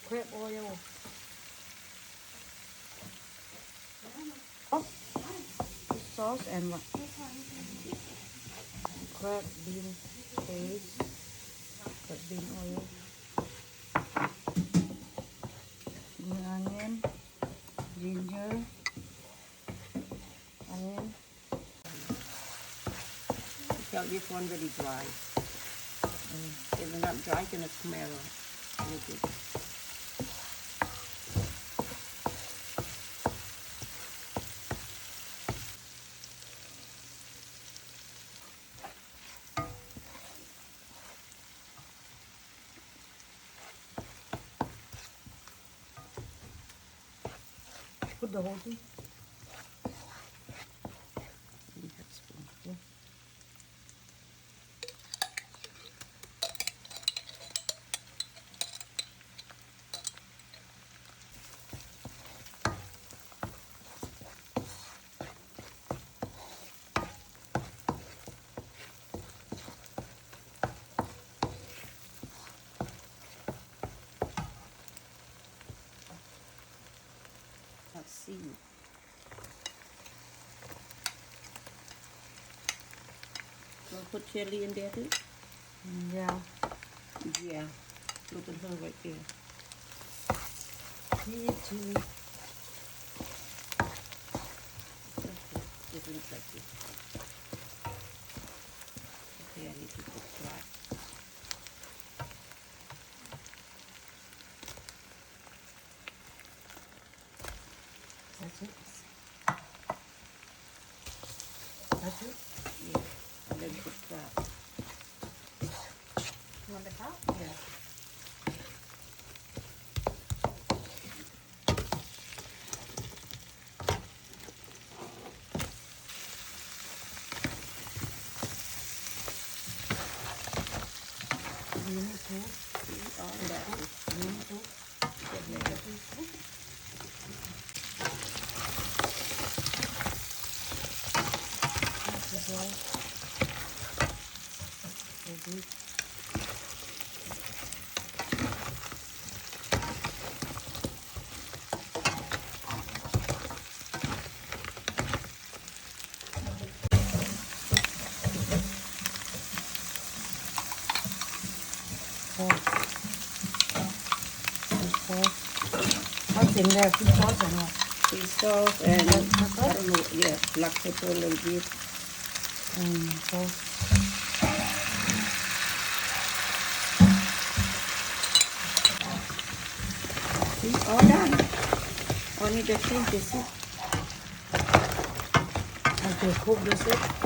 Crab oil. Oh, sauce and what? Crab bean paste. Crab bean oil. Green onion. Ginger. Onion. Tell this one very dry. If it's not dry, it's gonna smell really good. Put the whole thing. You have spoon. Yeah. Let's see. So put chili in there too? Yeah. Yeah. Look at her right there. Chili. It looks like this. Okay, I need to put dry. That's it. That's it. Yeah. And then put crab. You want the crab? Yeah. Green soup. See, all that is Green soup. together. This is all. Ready. What's in there? Fish sauce and what? Fish sauce and Black pepper? I don't know, yeah, black pepper a little bit. Sauce. See, all done. Only the shrimp is it. Okay, cook this up.